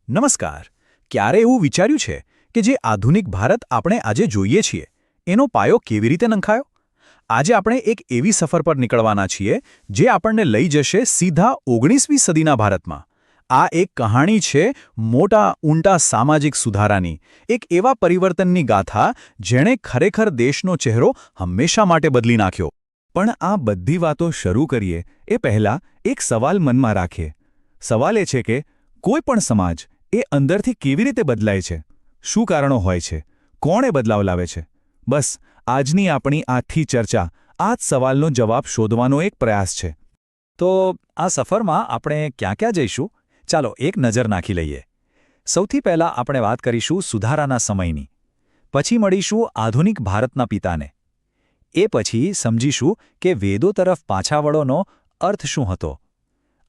નમસ્કાર. ક્યારે એવું વિચાર્યું છે કે જે આધુનિક ભારત આપણે આજે જોઈએ છીએ એનો પાયો કેવી રીતે નંખાયો? આજે આપણે એક એવી સફર પર નીકળવાના છીએ જે આપણને લઈ જશે સીધા 19મી સદીના ભારતમાં. આ એક કહાણી છે મોટા ઊંટા સામાજિક સુધારાની, એક એવા પરિવર્તનની ગાથા જેણે ખરેખર દેશનો ચહેરો હંમેશા માટે બદલી નાખ્યો. પણ આ બધી વાતો શરૂ કરીએ એ પહેલાં એક સવાલ મનમાં રાખીએ. સવાલ એ છે કે કોઈ પણ સમાજ એ અંદરથી કેવી રીતે બદલાય છે? શું કારણો હોય છે? કોણે બદલાવ લાવે છે? બસ આજની આપણી આખી ચર્ચા આ જ સવાલનો જવાબ શોધવાનો એક પ્રયાસ છે. તો આ સફરમાં આપણે ક્યાં ક્યાં જઈશું? ચાલો એક નજર નાખી લઈએ. સૌથી પહેલાં આપણે વાત કરીશું સુધારાના સમયની. પછી મળીશું આધુનિક ભારતના પિતાને. એ પછી સમજીશું કે વેદો તરફ પાછા વળોનો અર્થ શું હતો.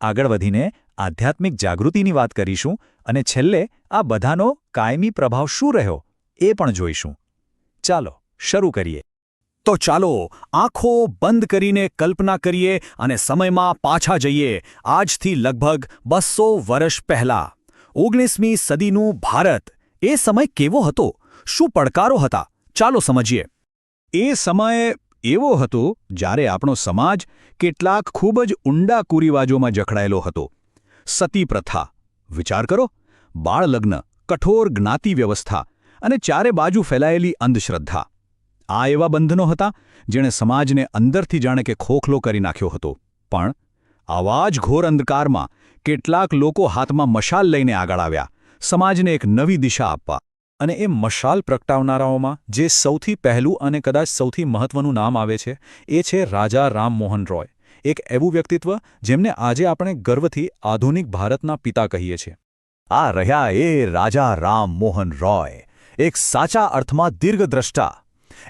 આગળ વધીને આધ્યાત્મિક જાગૃતિની વાત કરીશું અને છેલ્લે આ બધાનો કાયમી પ્રભાવ શું રહ્યો એ પણ જોઈશું. ચાલો શરૂ કરીએ. તો ચાલો આંખો બંધ કરીને કલ્પના કરીએ અને સમયમાં પાછા જઈએ આજથી લગભગ 200 વર્ષ પહેલાં. 19મી સદીનું ભારત. એ સમય કેવો હતો? શું પડકારો હતા? ચાલો સમજીએ. એ સમય એવો હતો જ્યારે આપણો સમાજ કેટલાક ખૂબ જ ઊંડા કુરિવાજોમાં જકડાયેલો હતો. સતી પ્રથા, વિચાર કરો, બાળલગ્ન, કઠોર જ્ઞાતિ વ્યવસ્થા અને ચારે બાજુ ફેલાયેલી અંધશ્રદ્ધા. આ એવા બંધનો હતા જેણે સમાજને અંદરથી જાણે કે ખોખલો કરી નાખ્યો હતો. પણ આવા જ ઘોર અંધકારમાં કેટલાક લોકો હાથમાં મશાલ લઈને આગળ આવ્યા, સમાજને એક નવી દિશા આપવા. અને એ મશાલ પ્રગટાવનારાઓમાં જે સૌથી પહેલું અને કદાચ સૌથી મહત્વનું નામ આવે છે એ છે રાજા રામમોહન રોય. એક એવું વ્યક્તિત્વ જેમને આજે આપણે ગર્વથી આધુનિક ભારતના પિતા કહીએ છીએ. આ રહ્યા એ રાજા રામમોહન રોય, એક સાચા અર્થમાં દીર્ઘદ્રષ્ટા.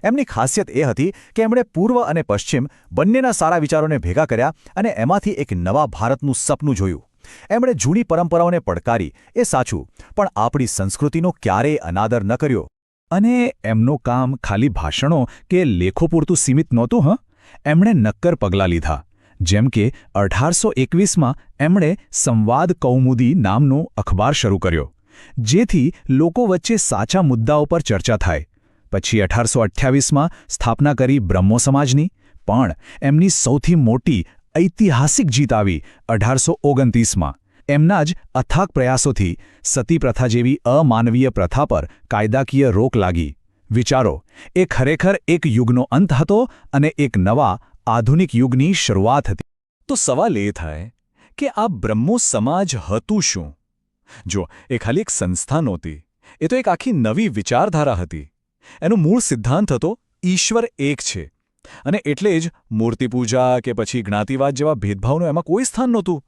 એમની ખાસિયત એ હતી કે એમણે પૂર્વ અને પશ્ચિમ બંનેના સારા વિચારોને ભેગા કર્યા અને એમાંથી એક નવા ભારતનું સપનું જોયું. એમણે જૂની પરંપરાઓને પડકારી, એ સાચું, પણ આપણી સંસ્કૃતિનો ક્યારેય અનાદર ન કર્યો. અને એમનું કામ ખાલી ભાષણો કે લેખો પૂરતું સીમિત નહોતું. એમણે નક્કર પગલાં લીધા. જેમ કે 1821માં એમણે સંવાદ કૌમુદી નામનો અખબાર શરૂ કર્યો, જેથી લોકો વચ્ચે સાચા મુદ્દાઓ પર ચર્ચા થાય. પછી 1828માં સ્થાપના કરી બ્રહ્મો સમાજની. પણ એમની સૌથી મોટી ઐતિહાસિક જીત આવી 1829માં. એમના જ અથાગ પ્રયાસોથી સતી પ્રથા જેવી અમાનવીય પ્રથા પર કાયદાકીય રોક લાગી. વિચારો, એ ખરેખર એક યુગનો અંત હતો અને એક નવા આધુનિક યુગની શરૂઆત હતી. તો સવાલ એ થાય કે આ બ્રહ્મો સમાજ હતું શું? જો એ ખાલી એક સંસ્થા નહોતી, એ તો એક આખી નવી વિચારધારા હતી. એનો મૂળ સિદ્ધાંત હતો ઈશ્વર એક છે. અને એટલે જ મૂર્તિપૂજા કે પછી જ્ઞાતિવાદ જેવા ભેદભાવનું એમાં કોઈ સ્થાન નહોતું.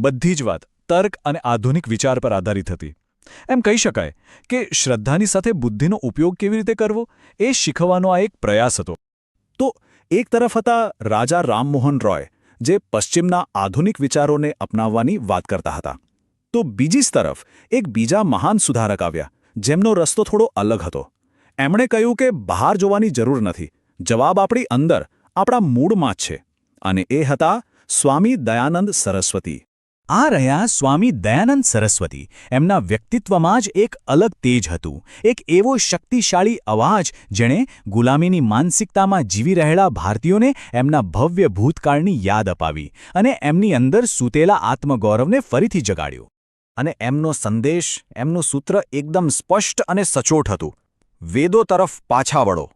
બધી જ વાત તર્ક અને આધુનિક વિચાર પર આધારિત હતી. એમ કહી શકાય કે શ્રદ્ધાની સાથે બુદ્ધિનો ઉપયોગ કેવી રીતે કરવો એ શીખવાનો આ એક પ્રયાસ હતો. તો એક તરફ હતા રાજા રામમોહન રોય, જે પશ્ચિમના આધુનિક વિચારોને અપનાવવાની વાત કરતા હતા. તો બીજી જ તરફ એક બીજા મહાન સુધારક આવ્યા, જેમનો રસ્તો થોડો અલગ હતો. એમણે કહ્યું કે બહાર જોવાની જરૂર નથી, જવાબ આપણી અંદર, આપણા મૂળમાં જ છે. અને એ હતા સ્વામી દયાનંદ સરસ્વતી. આ રહ્યા સ્વામી દયાનંદ સરસ્વતી. એમના વ્યક્તિત્વમાં જ એક અલગ તેજ હતું, એક એવો શક્તિશાળી અવાજ જેણે ગુલામીની માનસિકતામાં જીવી રહેલા ભારતીયોને એમના ભવ્ય ભૂતકાળની યાદ અપાવી અને એમની અંદર સૂતેલા આત્મગૌરવને ફરીથી જગાડ્યું. અને એમનો સંદેશ, એમનું સૂત્ર એકદમ સ્પષ્ટ અને સચોટ હતું: વેદો તરફ પાછા વળો.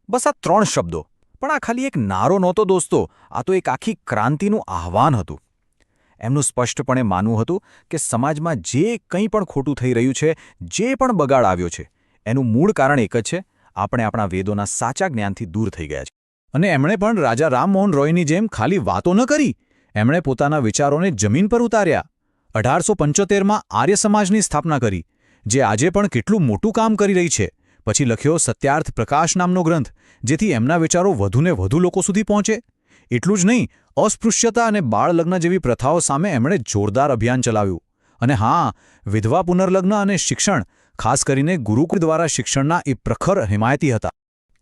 બસ આ 3 શબ્દો. પણ આ ખાલી એક નારો નહોતો દોસ્તો, આ તો એક આખી ક્રાંતિનું આહ્વાન હતું. એમનું સ્પષ્ટપણે માનવું હતું કે સમાજમાં જે કંઈ પણ ખોટું થઈ રહ્યું છે, જે પણ બગાડ આવ્યો છે, એનું મૂળ કારણ એક જ છે: આપણે આપણા વેદોના સાચા જ્ઞાનથી દૂર થઈ ગયા છે. અને એમણે પણ રાજા રામમોહન રોયની જેમ ખાલી વાતો ન કરી, એમણે પોતાના વિચારોને જમીન પર ઉતાર્યા. 1875માં આર્ય સમાજની સ્થાપના કરી, જે આજે પણ કેટલું મોટું કામ કરી રહી છે. પછી લખ્યો સત્યાર્થ પ્રકાશ નામનો ગ્રંથ, જેથી એમના વિચારો વધુને વધુ લોકો સુધી પહોંચે. એટલું જ નહીં, અસ્પૃશ્યતા અને બાળલગ્ન જેવી પ્રથાઓ સામે એમણે જોરદાર અભિયાન ચલાવ્યું. અને હા, વિધવા પુનર્લગ્ન અને શિક્ષણ, ખાસ કરીને ગુરુકુળ દ્વારા શિક્ષણના એ પ્રખર હિમાયતી હતા.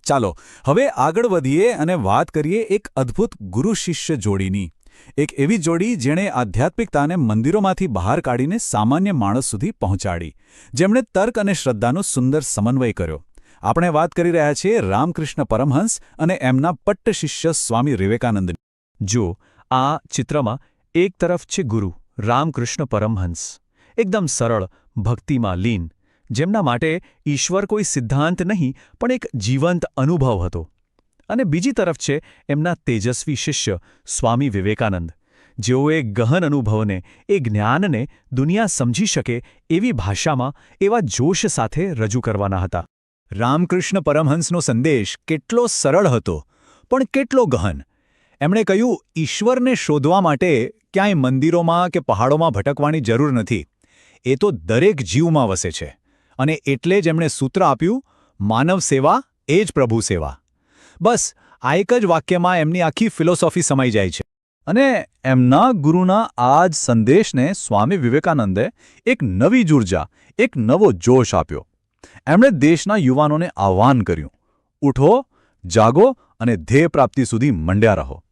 ચાલો હવે આગળ વધીએ અને વાત કરીએ એક અદ્ભુત ગુરુ શિષ્ય જોડીની. એક એવી જોડી જેણે આધ્યાત્મિકતાને મંદિરોમાંથી બહાર કાઢીને સામાન્ય માણસ સુધી પહોંચાડી, જેમણે તર્ક અને શ્રદ્ધાનો સુંદર સમન્વય કર્યો. આપણે વાત કરી રહ્યા છીએ રામકૃષ્ણ પરમહંસ અને એમના પટ્ટ શિષ્ય સ્વામી વિવેકાનંદની. જો આ ચિત્રમાં એક તરફ છે ગુરુ રામકૃષ્ણ પરમહંસ, એકદમ સરળ, ભક્તિમાં લીન, જેમના માટે ઈશ્વર કોઈ સિદ્ધાંત નહીં પણ એક જીવંત અનુભવ હતો. અને બીજી તરફ છે એમના તેજસ્વી શિષ્ય સ્વામી વિવેકાનંદ, જેઓએ ગહન અનુભવને, એ જ્ઞાનને દુનિયા સમજી શકે એવી ભાષામાં, એવા જોશ સાથે રજૂ કરવાના હતા. રામકૃષ્ણ પરમહંસનો સંદેશ કેટલો સરળ હતો, પણ કેટલો ગહન. એમણે કહ્યું, ઈશ્વરને શોધવા માટે ક્યાંય મંદિરોમાં કે પહાડોમાં ભટકવાની જરૂર નથી. એ તો દરેક જીવમાં વસે છે. અને એટલે જ એમણે સૂત્ર આપ્યું, માનવ સેવા એ જ પ્રભુ સેવા. બસ આ એક જ વાક્યમાં એમની આખી ફિલોસોફી સમાઈ જાય છે. અને એમના ગુરુના આ જ સંદેશને સ્વામી વિવેકાનંદે એક નવી ઉર્જા, એક નવો જોશ આપ્યો. એમણે દેશના યુવાનોને આહ્વાન કર્યું, ઉઠો, જાગો અને ધ્યેય પ્રાપ્તિ સુધી મંડ્યા રહો.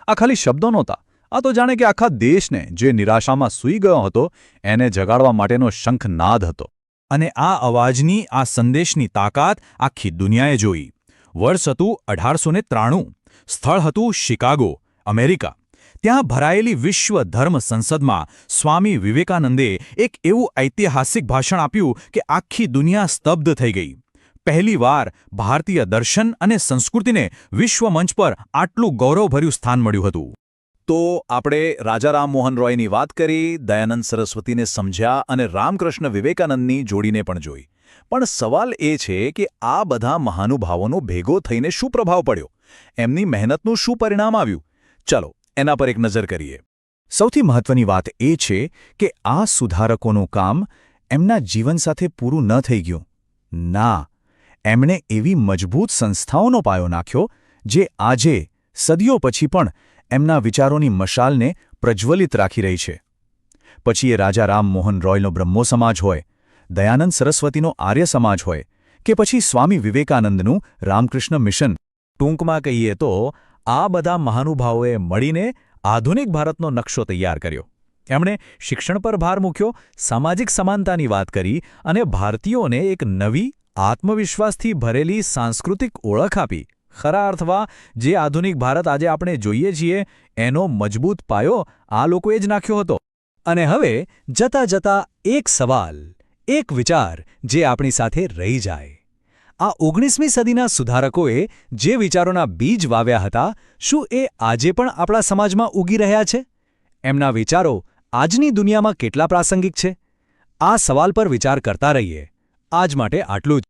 આ ખાલી શબ્દો નહોતા, આ તો જાણે કે આખા દેશને, જે નિરાશામાં સૂઈ ગયો હતો, એને જગાડવા માટેનો શંખનાદ હતો. અને આ અવાજની, આ સંદેશની તાકાત આખી દુનિયાએ જોઈ. વર્ષ હતું 1893. સ્થળ હતું શિકાગો, અમેરિકા. ત્યાં ભરાયેલી વિશ્વ ધર્મ સંસદમાં સ્વામી વિવેકાનંદે એક એવું ઐતિહાસિક ભાષણ આપ્યું કે આખી દુનિયા સ્તબ્ધ થઈ ગઈ. પહેલીવાર ભારતીય દર્શન અને સંસ્કૃતિને વિશ્વમંચ પર આટલું ગૌરવભર્યું સ્થાન મળ્યું હતું. તો આપણે રાજા રામમોહન રોયની વાત કરી, દયાનંદ સરસ્વતીને સમજ્યા અને રામકૃષ્ણ વિવેકાનંદની જોડીને પણ જોઈ. પણ સવાલ એ છે કે આ બધા મહાનુભાવોનો ભેગો થઈને શું પ્રભાવ પડ્યો? એમની મહેનતનું શું પરિણામ આવ્યું? ચલો એના પર એક નજર કરીએ. સૌથી મહત્વની વાત એ છે કે આ સુધારકોનું કામ એમના જીવન સાથે પૂરું ન થઈ ગયું. ના, એમણે એવી મજબૂત સંસ્થાઓનો પાયો નાખ્યો જે આજે, સદીઓ પછી પણ એમના વિચારોની મશાલને પ્રજ્વલિત રાખી રહી છે. પછી એ રાજા રામમોહન રોયનો બ્રહ્મો સમાજ હોય, દયાનંદ સરસ્વતીનો આર્ય સમાજ હોય, કે પછી સ્વામી વિવેકાનંદનું રામકૃષ્ણ મિશન. ટૂંકમાં કહીએ તો આ બધા મહાનુભાવોએ મળીને આધુનિક ભારતનો નકશો તૈયાર કર્યો. એમણે શિક્ષણ પર ભાર મૂક્યો, સામાજિક સમાનતાની વાત કરી અને ભારતીયોને એક નવી, આત્મવિશ્વાસથી ભરેલી સાંસ્કૃતિક ઓળખ આપી. ખરા અર્થમાં જે આધુનિક ભારત આજે આપણે જોઈએ છીએ, એનો મજબૂત પાયો આ લોકોએ જ નાખ્યો હતો. અને હવે જતા જતા એક સવાલ, એક વિચાર જે આપણી સાથે રહી જાય. આ 19મી સદીના સુધારકોએ જે વિચારોના બીજ વાવ્યા હતા, શું એ આજે પણ આપણા સમાજમાં ઉગી રહ્યા છે? એમના વિચારો આજની દુનિયામાં કેટલા પ્રાસંગિક છે? આ સવાલ પર વિચાર કરતા રહીએ. આજ માટે આટલું જ.